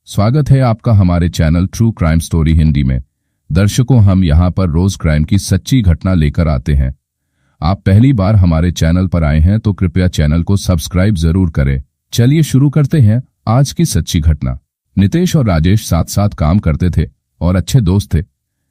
स्वागत है आपका हमारे channel true crime story Hindi में। दर्शकों, हम यहां पर रोज क्राइम की सच्ची घटना लेकर आते हैं। आप पहली बार हमारे चैनल पर आए हैं तो कृपया चैनल को सब्सक्राइब जरूर करें। चलिए शुरू करते हैं आज की सच्ची घटना। नितेश और राजेश साथ साथ काम करते थे और अच्छे दोस्त थे।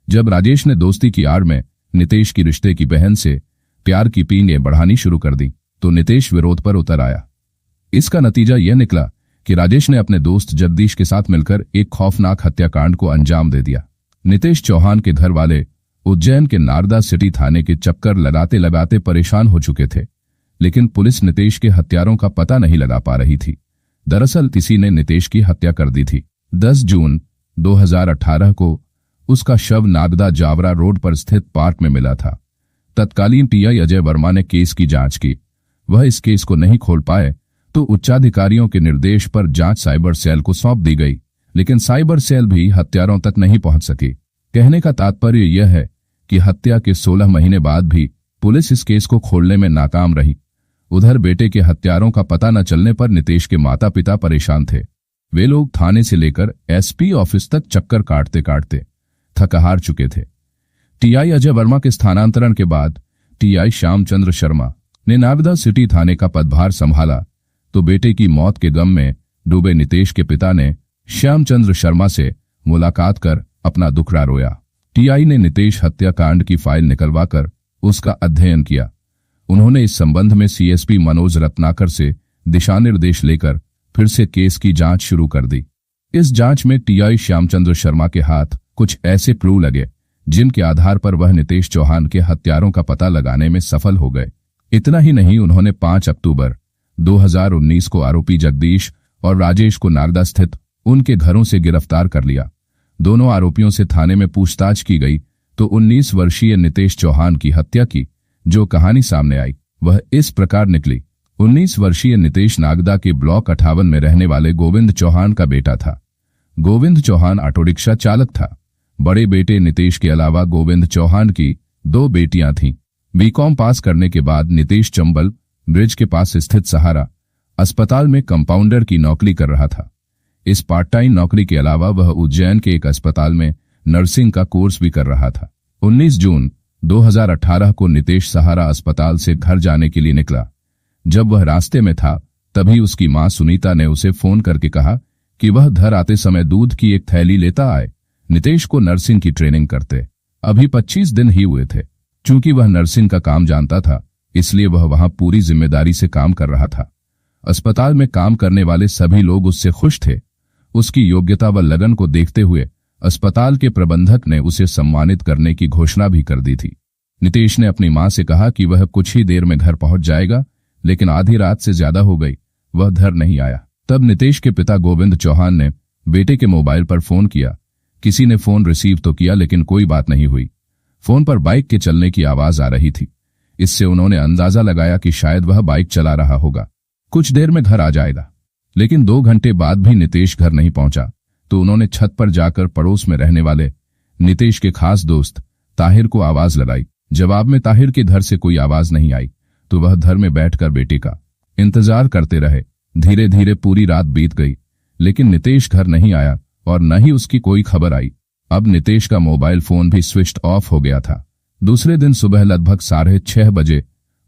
जब राजेश ने दोस्ती की आड़ में नितेश की रिश्ते की बहन से प्यार की पींगें बढ़ानी शुरू कर दी तो नितेश विरोध पर उतर आया। इसका नतीजा यह निकला कि राजेश ने अपने दोस्त जगदीश के साथ मिलकर एक खौफनाक हत्याकांड को अंजाम दे दिया। नितेश चौहान के घर वाले उज्जैन के नारदा सिटी थाने के चक्कर लगाते लगाते परेशान हो चुके थे, लेकिन पुलिस नितेश के हत्यारों का पता नहीं लगा पा रही थी। दरअसल किसी ने नितेश की हत्या कर दी थी। 10 जून 2018 को उसका शव नारदा जावरा रोड पर स्थित पार्क में मिला था। तत्कालीन पीआई अजय वर्मा ने केस की जांच की। वह इस केस को नहीं खोल पाए तो उच्चाधिकारियों के निर्देश पर जांच साइबर सेल को सौंप दी गई, लेकिन साइबर सेल भी हत्यारों तक नहीं पहुंच सकी। कहने का तात्पर्य यह है कि हत्या के 16 महीने बाद भी पुलिस इस केस को खोलने में नाकाम रही। उधर बेटे के हत्यारों का पता न चलने पर नितेश के माता पिता परेशान थे। वे लोग थाने से लेकर एसपी ऑफिस तक चक्कर काटते काटते थक-हार चुके थे। टीआई अजय वर्मा के स्थानांतरण के बाद टीआई श्यामचंद्र शर्मा ने नारदा सिटी थाने का पदभार संभाला तो बेटे की मौत के गम में डूबे नितेश के पिता ने श्यामचंद्र शर्मा से मुलाकात कर अपना दुखड़ा रोया। टीआई ने नितेश हत्याकांड की फाइल निकलवाकर उसका अध्ययन किया। उन्होंने इस संबंध में सीएसपी मनोज रत्नाकर से दिशा निर्देश लेकर फिर से केस की जांच शुरू कर दी। इस जांच में टीआई श्यामचंद्र शर्मा के हाथ कुछ ऐसे क्लू लगे जिनके आधार पर वह नितेश चौहान के हत्यारों का पता लगाने में सफल हो गए। इतना ही नहीं, उन्होंने 5 अक्टूबर 2019 को आरोपी जगदीश और राजेश को नारदा स्थित उनके घरों से गिरफ्तार कर लिया। दोनों आरोपियों से थाने में पूछताछ की गई तो 19 वर्षीय नितेश चौहान की हत्या की जो कहानी सामने आई वह इस प्रकार निकली। 19 वर्षीय नितेश नागदा के ब्लॉक 58 में रहने वाले गोविंद चौहान का बेटा था। गोविंद चौहान ऑटो रिक्शा चालक था। बड़े बेटे नितेश के अलावा गोविंद चौहान की 2 बेटियां थीं। बीकॉम पास करने के बाद नितेश चंबल ब्रिज के पास स्थित सहारा अस्पताल में कंपाउंडर की नौकरी कर रहा था। इस पार्ट टाइम नौकरी के अलावा वह उज्जैन के एक अस्पताल में नर्सिंग का कोर्स भी कर रहा था। 19 जून 2018 को नितेश सहारा अस्पताल से घर जाने के लिए निकला। जब वह रास्ते में था तभी उसकी मां सुनीता ने उसे फोन करके कहा कि वह घर आते समय दूध की एक थैली लेता आए। नितेश को नर्सिंग की ट्रेनिंग करते अभी 25 दिन ही हुए थे। चूंकि वह नर्सिंग का काम जानता था इसलिए वह वहां पूरी जिम्मेदारी से काम कर रहा था। अस्पताल में काम करने वाले सभी लोग उससे खुश थे। उसकी योग्यता व लगन को देखते हुए अस्पताल के प्रबंधक ने उसे सम्मानित करने की घोषणा भी कर दी थी। नितेश ने अपनी मां से कहा कि वह कुछ ही देर में घर पहुंच जाएगा, लेकिन आधी रात से ज्यादा हो गई, वह घर नहीं आया। तब नितेश के पिता गोविंद चौहान ने बेटे के मोबाइल पर फोन किया। किसी ने फोन रिसीव तो किया लेकिन कोई बात नहीं हुई। फोन पर बाइक के चलने की आवाज आ रही थी। इससे उन्होंने अंदाजा लगाया कि शायद वह बाइक चला रहा होगा, कुछ देर में घर आ जाएगा। लेकिन 2 घंटे बाद भी नितेश घर नहीं पहुंचा तो उन्होंने छत पर जाकर पड़ोस में रहने वाले नितेश के खास दोस्त ताहिर को आवाज लगाई। जवाब में ताहिर के घर से कोई आवाज नहीं आई तो वह घर में बैठकर बेटे का इंतजार करते रहे। धीरे धीरे पूरी रात बीत गई लेकिन नितेश घर नहीं आया और न ही उसकी कोई खबर आई। अब नितेश का मोबाइल फोन भी स्विच ऑफ हो गया था। दूसरे दिन सुबह लगभग 6:30 बजे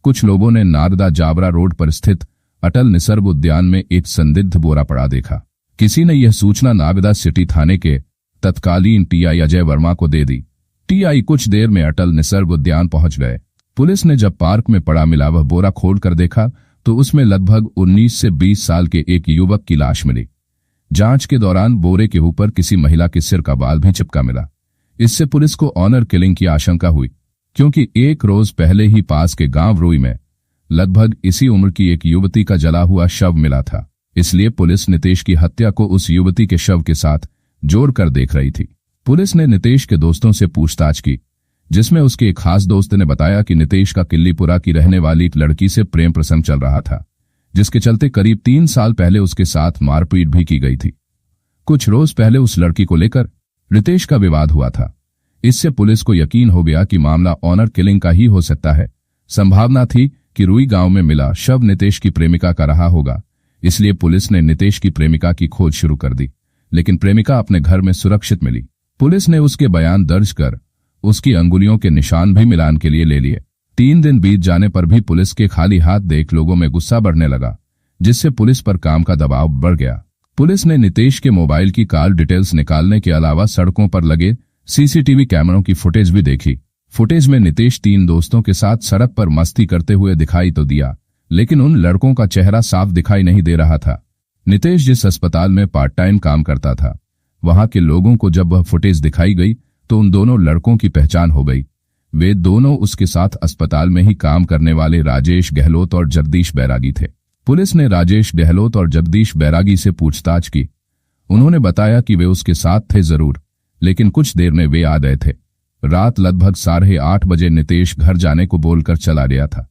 कुछ लोगों ने नारदा जावरा रोड पर स्थित अटल निसर्ग उद्यान में एक संदिग्ध बोरा पड़ा देखा। किसी ने यह सूचना नारदा सिटी थाने के तत्कालीन टीआई अजय वर्मा को दे दी। टीआई कुछ देर में अटल निसर्ग उद्यान पहुंच गए। पुलिस ने जब पार्क में पड़ा मिला वह बोरा खोलकर देखा तो उसमें लगभग 19 से 20 साल के एक युवक की लाश मिली। जांच के दौरान बोरे के ऊपर किसी महिला के सिर का बाल भी चिपका मिला। इससे पुलिस को ऑनर किलिंग की आशंका हुई, क्योंकि एक रोज पहले ही पास के गांव रोई में लगभग इसी उम्र की एक युवती का जला हुआ शव मिला था। इसलिए पुलिस नितेश की हत्या को उस युवती के शव के साथ जोड़कर देख रही थी। पुलिस ने नितेश के दोस्तों से पूछताछ की, जिसमें उसके एक खास दोस्त ने बताया कि नितेश का किल्लीपुरा की रहने वाली एक लड़की से प्रेम प्रसंग चल रहा था, जिसके चलते करीब 3 साल पहले उसके साथ मारपीट भी की गई थी। कुछ रोज पहले उस लड़की को लेकर नितेश का विवाद हुआ था। इससे पुलिस को यकीन हो गया कि मामला ऑनर किलिंग का ही हो सकता है। संभावना थी कि रुई गांव में मिला शव नितेश की प्रेमिका का रहा होगा, इसलिए पुलिस ने नितेश की प्रेमिका की खोज शुरू कर दी। लेकिन प्रेमिका अपने घर में सुरक्षित मिली। पुलिस ने उसके बयान दर्ज कर उसकी अंगुलियों के निशान भी मिलान के लिए ले लिए। 3 दिन बीत जाने पर भी पुलिस के खाली हाथ देख लोगों में गुस्सा बढ़ने लगा, जिससे पुलिस पर काम का दबाव बढ़ गया। पुलिस ने नितेश के मोबाइल की कॉल डिटेल्स निकालने के अलावा सड़कों पर लगे सीसीटीवी कैमरों की फुटेज भी देखी। फुटेज में नितेश 3 दोस्तों के साथ सड़क पर मस्ती करते हुए दिखाई तो दिया, लेकिन उन लड़कों का चेहरा साफ दिखाई नहीं दे रहा था। नितेश जिस अस्पताल में पार्ट टाइम काम करता था, वहां के लोगों को जब वह फुटेज दिखाई गई तो उन दोनों लड़कों की पहचान हो गई। वे दोनों उसके साथ अस्पताल में ही काम करने वाले राजेश गहलोत और जगदीश बैरागी थे। पुलिस ने राजेश गहलोत और जगदीश बैरागी से पूछताछ की। उन्होंने बताया कि वे उसके साथ थे जरूर, लेकिन कुछ देर में वे आ गए थे। रात लगभग 8:30 बजे नितेश घर जाने को बोलकर चला गया था।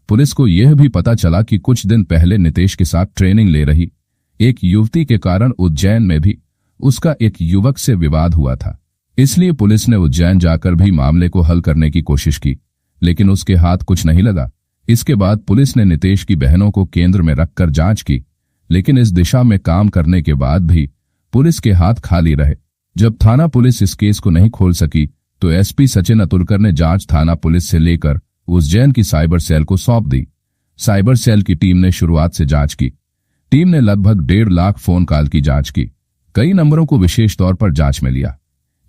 पुलिस को यह भी पता चला कि कुछ दिन पहले नितेश के साथ ट्रेनिंग ले रही एक युवती के कारण उज्जैन में भी उसका एक युवक से विवाद हुआ था। इसलिए पुलिस ने उज्जैन जाकर भी मामले को हल करने की कोशिश की, लेकिन उसके हाथ कुछ नहीं लगा। इसके बाद पुलिस ने नितेश की बहनों को केंद्र में रखकर जांच की, लेकिन इस दिशा में काम करने के बाद भी पुलिस के हाथ खाली रहे। जब थाना पुलिस इस केस को नहीं खोल सकी तो एसपी सचिन अतुलकर ने जांच थाना पुलिस से लेकर उज्जैन की साइबर सेल को सौंप दी। साइबर सेल की टीम ने शुरुआत से जांच की। टीम ने लगभग 1.5 लाख फोन कॉल की जांच की। कई नंबरों को विशेष तौर पर जांच में लिया।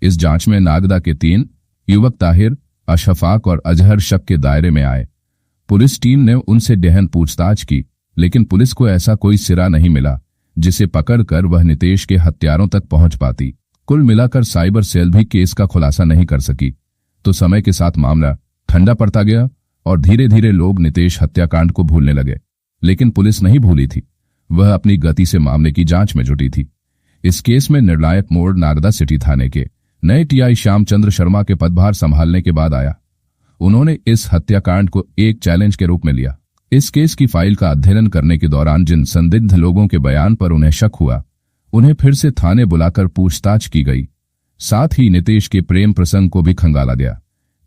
इस जांच में नागदा के 3 युवक ताहिर, अशफाक और अजहर शक के दायरे में आए। पुलिस टीम ने उनसे गहन पूछताछ की, लेकिन पुलिस को ऐसा कोई सिरा नहीं मिला जिसे पकड़कर वह नितेश के हत्यारों तक पहुंच पाती। कुल मिलाकर साइबर सेल भी केस का खुलासा नहीं कर सकी। तो समय के साथ मामला ठंडा पड़ता गया और धीरे धीरे लोग नितेश हत्याकांड को भूलने लगे। लेकिन पुलिस नहीं भूली थी, वह अपनी गति से मामले की जांच में जुटी थी। इस केस में निर्णायक मोड़ नागदा सिटी थाने के नए टीआई श्यामचंद्र शर्मा के पदभार संभालने के बाद आया। उन्होंने इस हत्याकांड को एक चैलेंज के रूप में लिया। इस केस की फाइल का अध्ययन करने के दौरान जिन संदिग्ध लोगों के बयान पर उन्हें शक हुआ, उन्हें फिर से थाने बुलाकर पूछताछ की गई। साथ ही नितेश के प्रेम प्रसंग को भी खंगाला गया।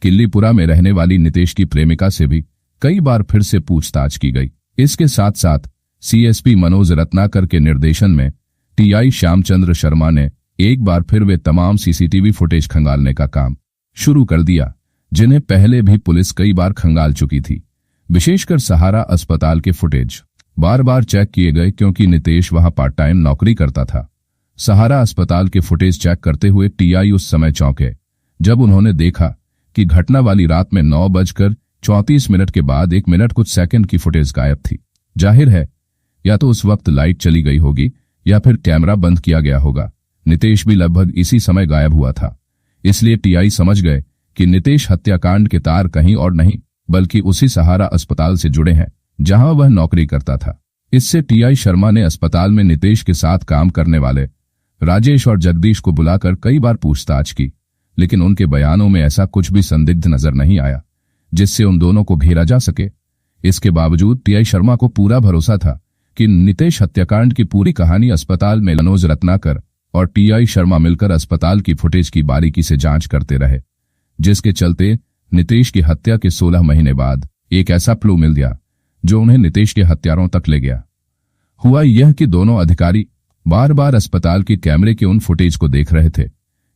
किल्लीपुरा में रहने वाली नितेश की प्रेमिका से भी कई बार फिर से पूछताछ की गई। इसके साथ साथ सीएसपी मनोज रत्नाकर के निर्देशन में टीआई श्यामचंद्र शर्मा ने एक बार फिर वे तमाम सीसीटीवी फुटेज खंगालने का काम शुरू कर दिया, जिन्हें पहले भी पुलिस कई बार खंगाल चुकी थी। विशेषकर सहारा अस्पताल के फुटेज बार बार चेक किए गए, क्योंकि नितेश वहां पार्ट टाइम नौकरी करता था। सहारा अस्पताल के फुटेज चेक करते हुए टीआई उस समय चौंके जब उन्होंने देखा कि घटना वाली रात में 9:34 के बाद 1 मिनट कुछ सेकंड की फुटेज गायब थी। जाहिर है, या तो उस वक्त लाइट चली गई होगी या फिर कैमरा बंद किया गया होगा। नितेश भी लगभग इसी समय गायब हुआ था। इसलिए टीआई समझ गए कि नितेश हत्याकांड के तार कहीं और नहीं बल्कि उसी सहारा अस्पताल से जुड़े हैं जहां वह नौकरी करता था। इससे टीआई शर्मा ने अस्पताल में नितेश के साथ काम करने वाले राजेश और जगदीश को बुलाकर कई बार पूछताछ की, लेकिन उनके बयानों में ऐसा कुछ भी संदिग्ध नजर नहीं आया जिससे उन दोनों को घेरा जा सके। इसके बावजूद टीआई शर्मा को पूरा भरोसा था कि नितेश हत्याकांड की पूरी कहानी अस्पताल में मनोज रत्नाकर और टीआई शर्मा मिलकर अस्पताल की फुटेज की बारीकी से जांच करते रहे, जिसके चलते नितेश की हत्या के 16 महीने बाद एक ऐसा क्लू मिल गया जो उन्हें नितेश के हत्यारों तक ले गया। हुआ यह कि दोनों अधिकारी बार बार अस्पताल के कैमरे के उन फुटेज को देख रहे थे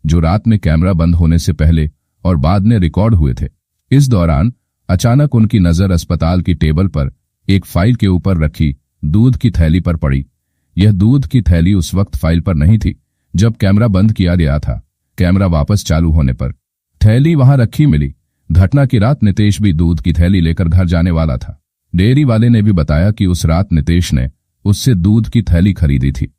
जो रात में कैमरा बंद होने से पहले और बाद में रिकॉर्ड हुए थे। इस दौरान अचानक उनकी नजर अस्पताल की टेबल पर एक फाइल के ऊपर रखी दूध की थैली पर पड़ी। यह दूध की थैली उस वक्त फाइल पर नहीं थी जब कैमरा बंद किया गया था। कैमरा वापस चालू होने पर थैली वहां रखी मिली। घटना की रात नितेश भी दूध की थैली लेकर घर जाने वाला था। डेयरी वाले ने भी बताया कि उस रात नितेश ने उससे दूध की थैली खरीदी थी।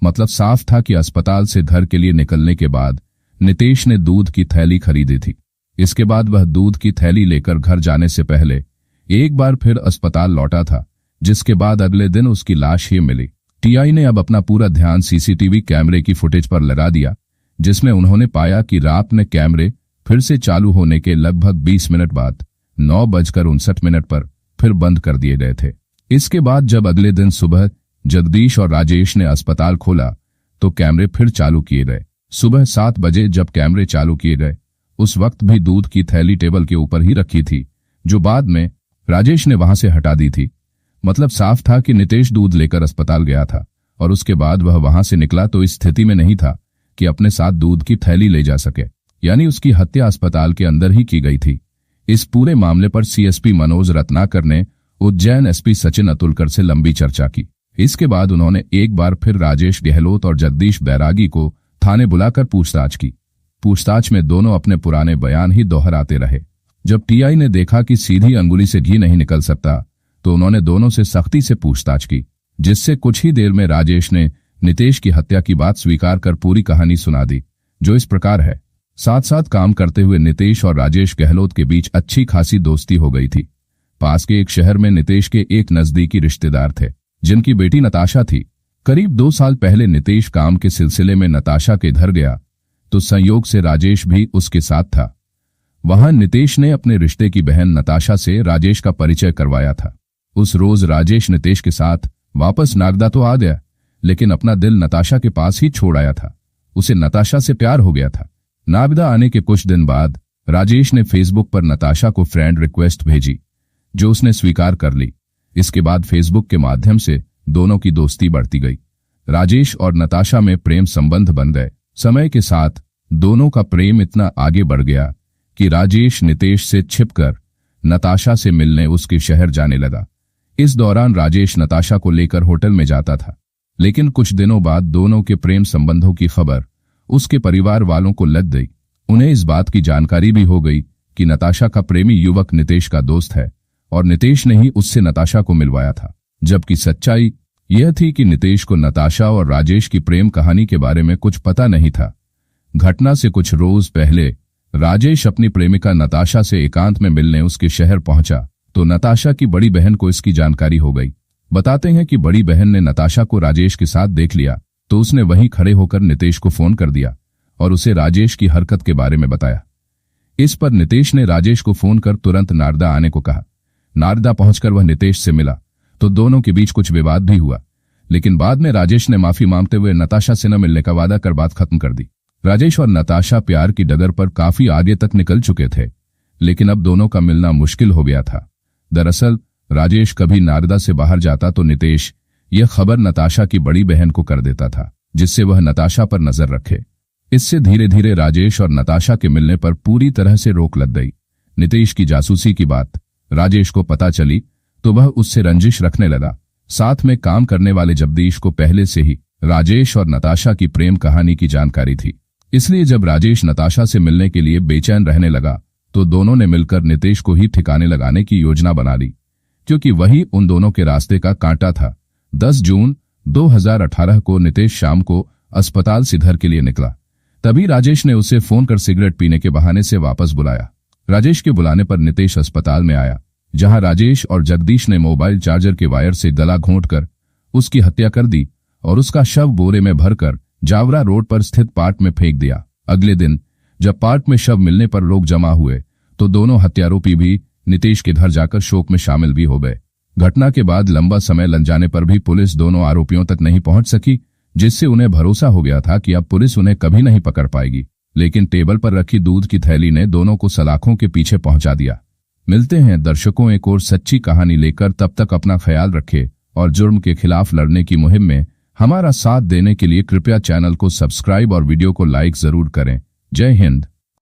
मतलब साफ था कि अस्पताल से घर के लिए निकलने के बाद नितेश ने दूध की थैली खरीदी थी। इसके बाद वह दूध की थैली लेकर घर जाने से पहले एक बार फिर अस्पताल लौटा था, जिसके बाद अगले दिन उसकी लाश ही मिली। टीआई ने अब अपना पूरा ध्यान सीसीटीवी कैमरे की फुटेज पर लगा दिया, जिसमें उन्होंने पाया कि रात में कैमरे फिर से चालू होने के लगभग 20 मिनट बाद 9:59 पर फिर बंद कर दिए गए थे। इसके बाद जब अगले दिन सुबह जगदीश और राजेश ने अस्पताल खोला तो कैमरे फिर चालू किए गए। सुबह 7 बजे जब कैमरे चालू किए गए उस वक्त भी दूध की थैली टेबल के ऊपर ही रखी थी, जो बाद में राजेश ने वहां से हटा दी थी। मतलब साफ था कि नितेश दूध लेकर अस्पताल गया था और उसके बाद वह वहां से निकला तो इस स्थिति में नहीं था कि अपने साथ दूध की थैली ले जा सके, यानी उसकी हत्या अस्पताल के अंदर ही की गई थी। इस पूरे मामले पर सीएसपी मनोज रत्नाकर ने उज्जैन एसपी सचिन अतुलकर से लंबी चर्चा की। इसके बाद उन्होंने एक बार फिर राजेश गहलोत और जगदीश बैरागी को थाने बुलाकर पूछताछ की। पूछताछ में दोनों अपने पुराने बयान ही दोहराते रहे। जब टीआई ने देखा कि सीधी अंगुली से घी नहीं निकल सकता तो उन्होंने दोनों से सख्ती से पूछताछ की, जिससे कुछ ही देर में राजेश ने नितेश की हत्या की बात स्वीकार कर पूरी कहानी सुना दी, जो इस प्रकार है। साथ साथ काम करते हुए नितेश और राजेश गहलोत के बीच अच्छी खासी दोस्ती हो गई थी। पास के एक शहर में नितेश के एक नजदीकी रिश्तेदार थे जिनकी बेटी नताशा थी। करीब 2 साल पहले नितेश काम के सिलसिले में नताशा के घर गया तो संयोग से राजेश भी उसके साथ था। वहां नितेश ने अपने रिश्ते की बहन नताशा से राजेश का परिचय करवाया था। उस रोज राजेश नितेश के साथ वापस नागदा तो आ गया, लेकिन अपना दिल नताशा के पास ही छोड़ आया था। उसे नताशा से प्यार हो गया था। नागदा आने के कुछ दिन बाद राजेश ने फेसबुक पर नताशा को फ्रेंड रिक्वेस्ट भेजी, जो उसने स्वीकार कर ली। इसके बाद फेसबुक के माध्यम से दोनों की दोस्ती बढ़ती गई। राजेश और नताशा में प्रेम संबंध बन गए। समय के साथ दोनों का प्रेम इतना आगे बढ़ गया कि राजेश नितेश से छिपकर नताशा से मिलने उसके शहर जाने लगा। इस दौरान राजेश नताशा को लेकर होटल में जाता था, लेकिन कुछ दिनों बाद दोनों के प्रेम संबंधों की खबर उसके परिवार वालों को लग गई। उन्हें इस बात की जानकारी भी हो गई कि नताशा का प्रेमी युवक नितेश का दोस्त है और नितेश ने ही उससे नताशा को मिलवाया था। जबकि सच्चाई यह थी कि नितेश को नताशा और राजेश की प्रेम कहानी के बारे में कुछ पता नहीं था। घटना से कुछ रोज पहले राजेश अपनी प्रेमिका नताशा से एकांत में मिलने उसके शहर पहुंचा तो नताशा की बड़ी बहन को इसकी जानकारी हो गई। बताते हैं कि बड़ी बहन ने नताशा को राजेश के साथ देख लिया तो उसने वहीं खड़े होकर नितेश को फोन कर दिया और उसे राजेश की हरकत के बारे में बताया। इस पर नितेश ने राजेश को फोन कर तुरंत नारदा आने को कहा। नारदा पहुंचकर वह नितेश से मिला तो दोनों के बीच कुछ विवाद भी हुआ, लेकिन बाद में राजेश ने माफी मांगते हुए नताशा से न मिलने का वादा कर बात खत्म कर दी। राजेश और नताशा प्यार की डगर पर काफी आगे तक निकल चुके थे, लेकिन अब दोनों का मिलना मुश्किल हो गया था। दरअसल राजेश कभी नारदा से बाहर जाता तो नितेश यह खबर नताशा की बड़ी बहन को कर देता था, जिससे वह नताशा पर नजर रखे। इससे धीरे धीरे राजेश और नताशा के मिलने पर पूरी तरह से रोक लग गई। नितेश की जासूसी की बात राजेश को पता चली तो वह उससे रंजिश रखने लगा। साथ में काम करने वाले जगदीश को पहले से ही राजेश और नताशा की प्रेम कहानी की जानकारी थी, इसलिए जब राजेश नताशा से मिलने के लिए बेचैन रहने लगा तो दोनों ने मिलकर नितेश को ही ठिकाने लगाने की योजना बना ली, क्योंकि वही उन दोनों के रास्ते का कांटा था। 10 जून 2018 को नितेश शाम को अस्पताल से घर के लिए निकला। तभी राजेश ने उसे फोन कर सिगरेट पीने के बहाने से वापस बुलाया। राजेश के बुलाने पर नितेश अस्पताल में आया, जहां राजेश और जगदीश ने मोबाइल चार्जर के वायर से गला घोंटकर उसकी हत्या कर दी और उसका शव बोरे में भरकर जावरा रोड पर स्थित पार्क में फेंक दिया। अगले दिन जब पार्क में शव मिलने पर लोग जमा हुए तो दोनों हत्यारोपी भी नितेश के घर जाकर शोक में शामिल भी हो गए। घटना के बाद लंबा समय लग जाने पर भी पुलिस दोनों आरोपियों तक नहीं पहुंच सकी, जिससे उन्हें भरोसा हो गया था कि अब पुलिस उन्हें कभी नहीं पकड़ पाएगी। लेकिन टेबल पर रखी दूध की थैली ने दोनों को सलाखों के पीछे पहुंचा दिया। मिलते हैं दर्शकों एक और सच्ची कहानी लेकर। तब तक अपना ख्याल रखें और जुर्म के खिलाफ लड़ने की मुहिम में हमारा साथ देने के लिए कृपया चैनल को सब्सक्राइब और वीडियो को लाइक जरूर करें। जय हिंद।